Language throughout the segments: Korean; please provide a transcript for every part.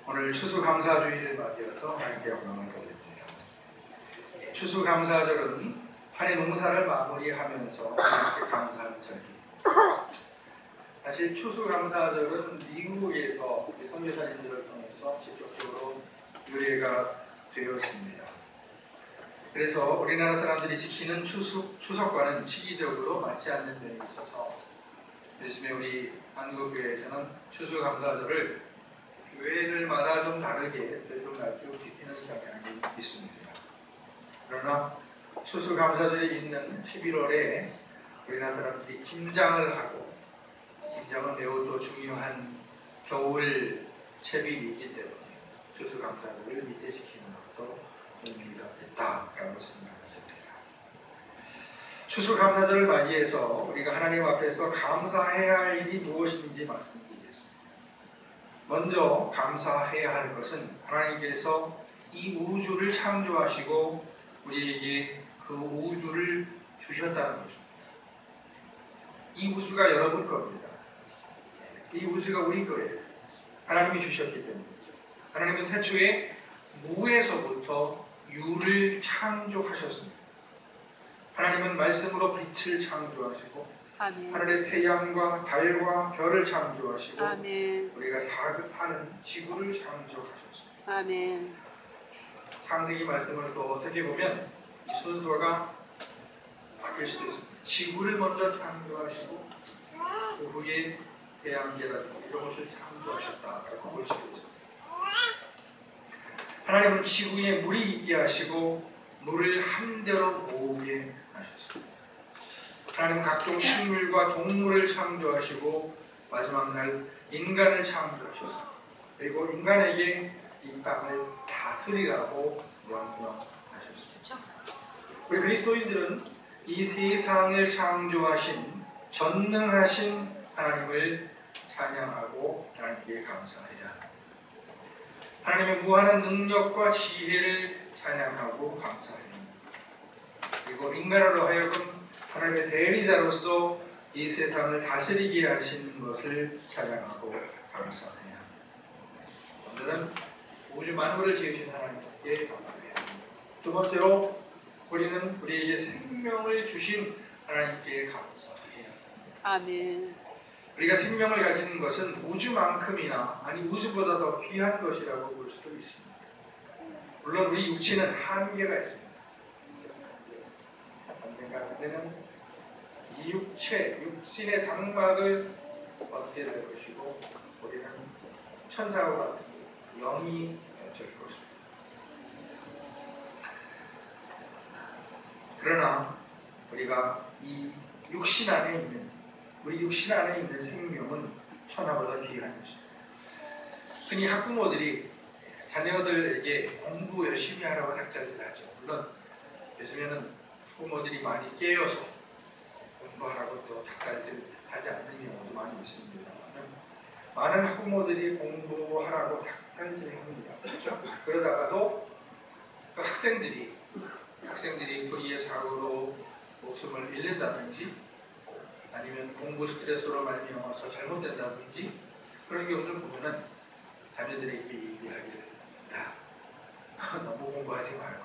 오늘 추수감사주의를 맞이해서 하나님께 영광을 돌립니다. 추수감사절은 한 해 농사를 마무리하면서 하나님께 감사하는 절기입니다. 사실 추수감사절은 미국에서 선교사님들을 통해서 직접적으로 의례가 되었습니다. 그래서 우리나라 사람들이 지키는 추석과는 시기적으로 맞지 않는 면이 있어서 요즘에 우리 한국교회에서는 추수감사절을 교회들마다 좀 다르게 들쑥날쑥 지키는 경향이 있습니다. 그러나 추수감사절이 있는 11월에 우리나라 사람들이 김장을 하고, 김장은 매우 또 중요한 겨울 채비이기 때문에 추수감사절을 밑에시키는 것도 의미가 있다라고 생각합니다. 추수감사절을 맞이해서 우리가 하나님 앞에서 감사해야 할 일이 무엇인지 말씀드리겠습니다. 먼저 감사해야 할 것은 하나님께서 이 우주를 창조하시고 우리에게 그 우주를 주셨다는 것입니다. 이 우주가 여러분 겁니다. 이 우주가 우리 거예요. 하나님이 주셨기 때문이죠. 하나님은 태초에 무에서부터 유를 창조하셨습니다. 하나님은 말씀으로 빛을 창조하시고, 아멘. 하늘의 태양과 달과 별을 창조하시고, 아멘. 우리가 사는 지구를 창조하셨습니다. 아멘. 창세기 말씀을 또 어떻게 보면 이 순서가 바뀔 수도 있습니다. 지구를 먼저 창조하시고 그 후에 태양계라 이런 것을 창조하셨다라고 볼 수 있습니다. 하나님은 지구에 물이 있게 하시고 물을 한대로 모으게 하셨습니다. 하나님은 각종 식물과 동물을 창조하시고 마지막 날 인간을 창조하셨습니다. 그리고 인간에게 이 땅을 다스리라고 명령하셨습니다. 우리 그리스도인들은 이 세상을 창조하신 전능하신 하나님을 찬양하고 하나님께 감사해야 합니다. 하나님의 무한한 능력과 지혜를 찬양하고 감사해야 합니다. 그리고 인간으로 하여금 하나님의 대리자로서 이 세상을 다스리게 하시는 것을 찬양하고 감사해야 합니다. 오늘은 우주 만물을 지으신 하나님께 감사해야 합니다. 두 번째로 우리는 우리에게 생명을 주신 하나님께 감사해야 합니다. 아멘. 우리가 생명을 가지는 것은 우주만큼이나 아니 우주보다 더 귀한 것이라고 볼 수도 있습니다. 물론 우리 육체는 한계가 있습니다. 언젠가 그때는 이 육신의 장막을 얻게 될 것이고 우리는 천사와 같은 영이 될 것입니다. 그러나 우리가 이 육신 안에 있는 우리 육신 안에 있는 생명은 천하보다 귀한 것입니다. 흔히 학부모들이 자녀들에게 공부 열심히 하라고 닥달을 하죠. 물론 요즘에는 학부모들이 많이 깨어서 공부하라고 또 닥달을 하지 않는 경우도 많이 있습니다. 많은 학부모들이 공부하라고 닥달질합니다. 그렇죠? 그러다가도 그 학생들이 불의의 사고로 목숨을 잃는다든지 아니면 공부 스트레스로 말미암아서 잘못된다든지 그런 경우를 보면은 자녀들에게 얘기하기를 야 너무 공부하지 말고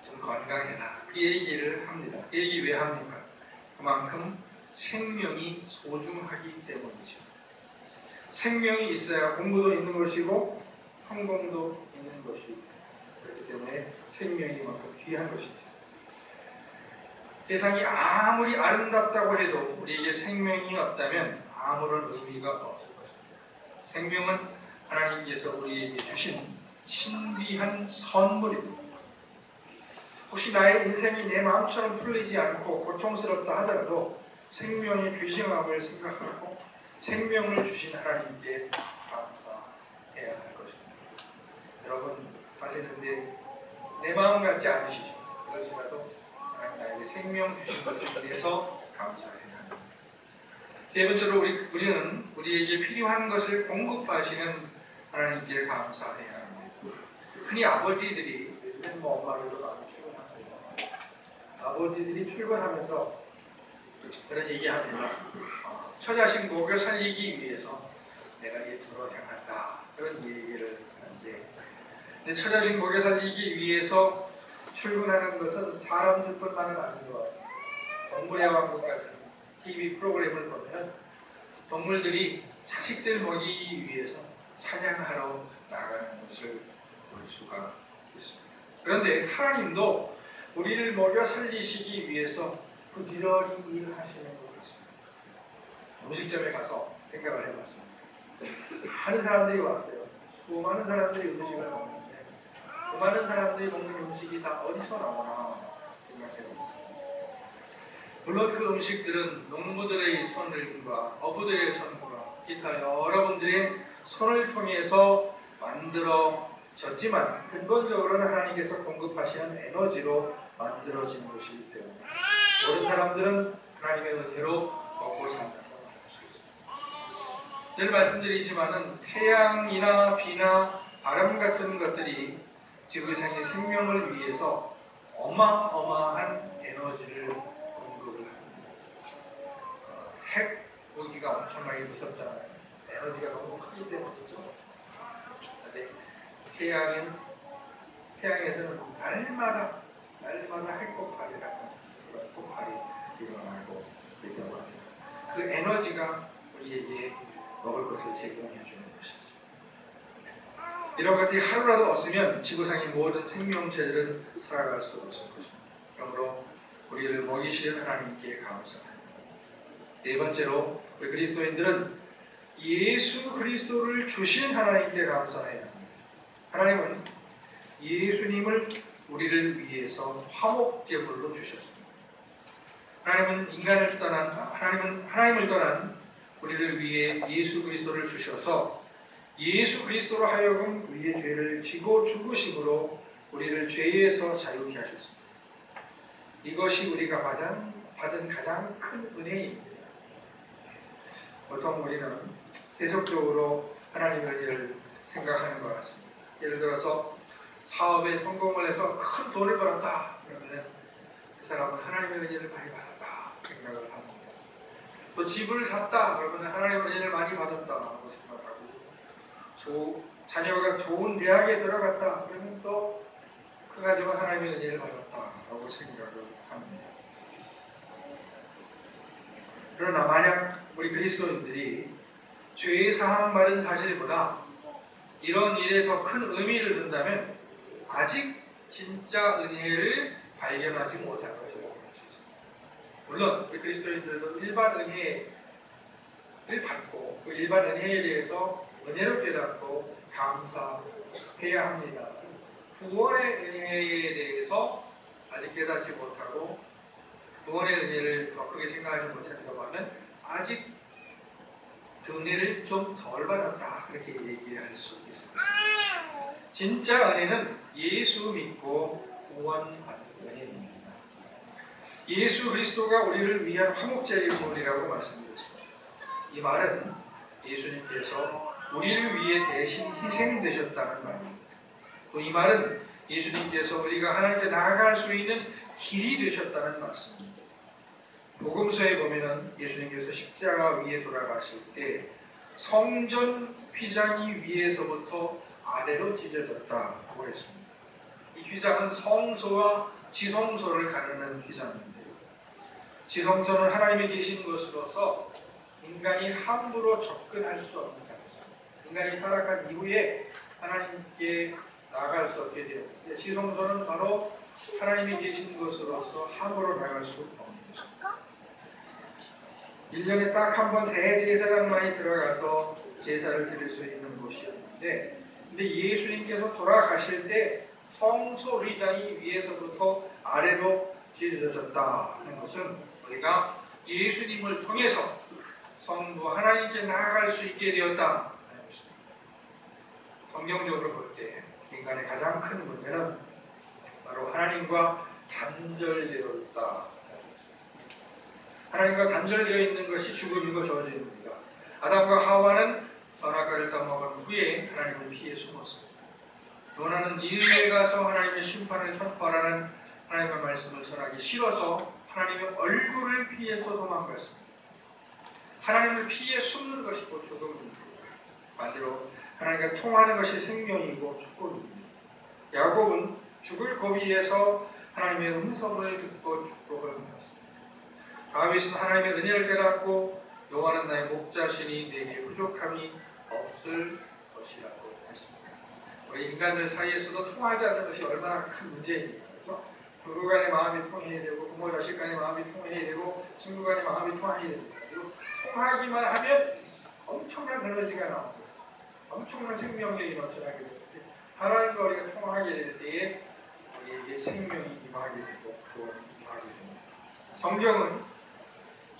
좀 건강해라 그 얘기를 합니다. 그 얘기 왜 합니까? 그만큼 생명이 소중하기 때문이죠. 생명이 있어야 공부도 있는 것이고 성공도 있는 것이고 그렇기 때문에 생명이 그만큼 귀한 것입니다. 세상이 아무리 아름답다고 해도 우리에게 생명이 없다면 아무런 의미가 없을 것입니다. 생명은 하나님께서 우리에게 주신 신비한 선물입니다. 혹시 나의 인생이 내 마음처럼 풀리지 않고 고통스럽다 하더라도 생명의 귀중함을 생각하고 생명을 주신 하나님께 감사해야 할 것입니다. 여러분 사실 근데 내 마음 같지 않으시죠? 그렇지라도 하나님 나에게 생명 주신 것에 대해서 감사해야 합니다. 세 번째로 우리는 우리에게 필요한 것을 공급하시는 하나님께 감사해야 합니다. 흔히 아버지들이 요즘엔 엄마들도 많이 출근합니다. 아버지들이 출근하면서 그런 얘기합니다. 처자식 먹여 살리기 위해서 내가 예토로 향한다. 그런 처자식 먹여 살리기 위해서 출근하는 것은 사람들뿐만은 아닌 것 같습니다. 동물의 왕국 같은 TV 프로그램을 보면 동물들이 자식들 먹이기 위해서 사냥하러 나가는 것을 볼 수가 있습니다. 그런데 하나님도 우리를 먹여 살리시기 위해서 부지런히 일하시는 것 같습니다. 음식점에 가서 생각을 해봤습니다. 많은 사람들이 왔어요. 수많은 사람들이 음식을 먹는데 그 많은 사람들이 먹는 음식이 다 어디서 나오나 생각해봤습니다. 물론 그 음식들은 농부들의 손과 어부들의 손과 기타 여러분들의 손을 통해서 만들어졌지만 근본적으로는 하나님께서 공급하시는 에너지로 만들어진 것이기 때문에 모든 사람들은 하나님의 은혜로 먹고 산다고 할 수 있습니다. 늘 말씀드리지만은 태양이나 비나 바람 같은 것들이 지구상의 생명을 위해서 어마어마한 에너지를 공급을 합니다. 핵 무기가 엄청나게 무섭잖아요. 에너지가 너무 크기 때문이죠. 근데 태양에서는 날마다 핵폭발이 같은 그런 폭발이 일어나고 있다고 합니다. 그 에너지가 우리에게 먹을 것을 제공해 주는 것이죠. 이런 것들이 하루라도 없으면 지구상의 모든 생명체들은 살아갈 수 없을 것입니다. 그러므로 우리를 먹이시는 하나님께 감사합니다. 네 번째로 우리 그리스도인들은 예수 그리스도를 주신 하나님께 감사해야 합니다. 하나님은 예수님을 우리를 위해서 화목제물로 주셨습니다. 하나님을 떠난 우리를 위해 예수 그리스도를 주셔서 예수 그리스도로 하여금 우리의 죄를 지고 죽으심으로 우리를 죄에서 자유케 하셨습니다. 이것이 우리가 받은 가장 큰 은혜입니다. 보통 우리는 세속적으로 하나님의 은혜를 생각하는 것 같습니다. 예를 들어서 사업에 성공을 해서 큰 돈을 벌었다 그러면 그 사람은 하나님의 은혜를 많이 받았다 생각을 합니다. 또 집을 샀다 그러면 하나님의 은혜를 많이 받았다고 생각하고 자녀가 좋은 대학에 들어갔다 그러면 또 그 가정은 하나님의 은혜를 받았다라고 생각을 합니다. 그러나 만약 우리 그리스도인들이 죄 사함 받은 사실보다 이런 일에 더 큰 의미를 둔다면 아직 진짜 은혜를 발견하지 못한 것이라고 할 수 있습니다. 물론 우리 그리스도인들도 일반 은혜를 받고 그 일반 은혜에 대해서 은혜로 깨닫고 감사해야 합니다. 구원의 은혜에 대해서 아직 깨닫지 못하고 구원의 은혜를 더 크게 생각하지 못한다고 하면 아직 그 은혜를 좀 덜 받았다 그렇게 얘기할 수 있습니다. 진짜 은혜는 예수 믿고 구원받는 은혜입니다. 예수 그리스도가 우리를 위한 화목제물이라고 말씀드렸습니다. 이 말은 예수님께서 우리를 위해 대신 희생되셨다는 말입니다. 또 이 말은 예수님께서 우리가 하나님께 나아갈 수 있는 길이 되셨다는 말씀입니다. 복음서에 보면은 예수님께서 십자가 위에 돌아가실 때 성전 휘장이 위에서부터 아래로 찢어졌다고 했습니다. 이 휘장은 성소와 지성소를 가르는 휘장인데요. 지성소는 하나님이 계신 곳으로서 인간이 함부로 접근할 수 없는 장소. 인간이 타락한 이후에 하나님께 나갈 수 없게 되었는데 지성소는 바로 하나님이 계신 곳으로서 함부로 나갈 수 없는 것입니다. 1년에 딱 한 번 대제사장만이 들어가서 제사를 드릴 수 있는 곳이었는데 근데 예수님께서 돌아가실 때 성소 휘장이 위에서부터 아래로 찢어졌다는 것은 우리가 예수님을 통해서 성부 하나님께 나아갈 수 있게 되었다는 것입니다. 성경적으로 볼 때 인간의 가장 큰 문제는 바로 하나님과 단절되어 있다. 하나님과 단절되어 있는 것이 죽음이고 저주입니다. 아담과 하와는 선악과를 따먹은 후에 하나님을 피해 숨었습니다. 요나는 니느웨에 가서 하나님의 심판을 선포하라는 하나님의 말씀을 전하기 싫어서 하나님의 얼굴을 피해서 도망갔습니다. 하나님을 피해 숨는 것이 곧 죽음입니다. 반대로 하나님과 통하는 것이 생명이고 축복입니다. 야곱은 죽을 고비에서 하나님의 음성을 듣고 축복을 받았습니다. 다윗은 하나님의 은혜를 깨닫고 여호와는 나의 목자시니 내게 부족함이 없을 것이라고 했습니다. 우리 인간들 사이에서도 통하지 않는 것이 얼마나 큰 문제입니까? 그렇죠? 부부 간의 마음이 통해야 되고 부모 자식 간의 마음이 통해야 되고 친구 간의 마음이 통해야 됩니다. 그리고 통하기만 하면 엄청난 에너지가 나오고 엄청난 생명력이 넘쳐나게 됩니다. 하나님과 우리가 통하게 될 때에 우리에게 생명이 임하게 되고 구원이 임하게 됩니다. 성경은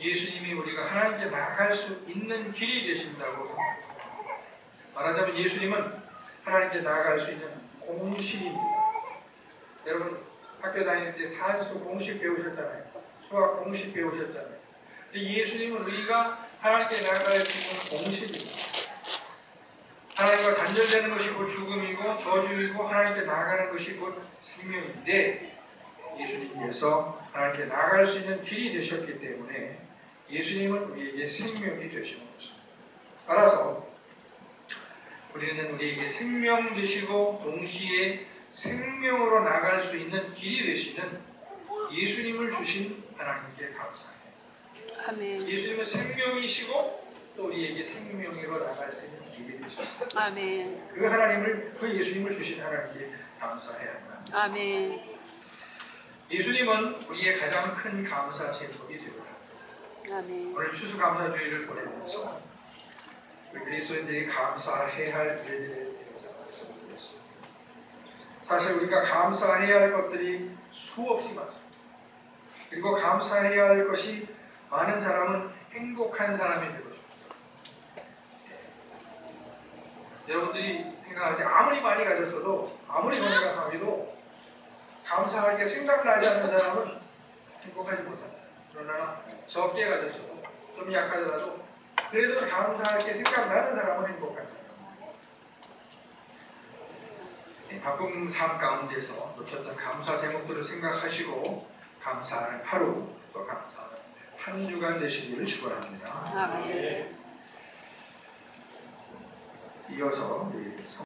예수님이 우리가 하나님께 나아갈 수 있는 길이 되신다고 생각합니다. 말하자면 예수님은 하나님께 나아갈 수 있는 공식입니다. 여러분 학교 다닐 때 산수 공식 배우셨잖아요. 수학 공식 배우셨잖아요. 예수님은 우리가 하나님께 나아갈 수 있는 공식입니다. 하나님과 단절되는 것이 곧 죽음이고 저주이고 하나님께 나아가는 것이 곧 생명인데 예수님께서 하나님께 나아갈 수 있는 길이 되셨기 때문에 예수님은 우리에게 생명이 되시는 것입니다. 따라서 우리는 우리에게 생명 되시고 동시에 생명으로 나갈 수 있는 길이 되시는 예수님을 주신 하나님께 감사해요. 아멘. 예수님은 생명이시고 또 우리에게 생명으로 나갈 수 있는 길이 되십니다. 아멘. 그 하나님을, 그 예수님을 주신 하나님께 감사해야 합니다. 아멘. 예수님은 우리의 가장 큰 감사 제목이 되고 아멘. 오늘 추수감사주의를 보내면서 우리 그리스도인들이 감사해야 할 일들에 대해서 말씀드렸습니다. 사실 우리가 감사해야 할 것들이 수없이 많습니다. 그리고 감사해야 할 것이 많은 사람은 행복한 사람이 되고 싶습니다. 여러분들이 생각할 때 아무리 많이 가졌어도 아무리 건강하게도 감사할 게 생각나지 않는 사람은 행복하지 못합니다. 그러나 적게 가졌어도 좀 약하더라도 그래도 감사할 게 생각나는 사람은 행복한 사람. 바쁜 삶 가운데서 놓쳤던 감사 제목들을 생각하시고 감사하는 하루 또 감사하는 한 주간 되시기를 축원합니다. 아멘. 이어서 우리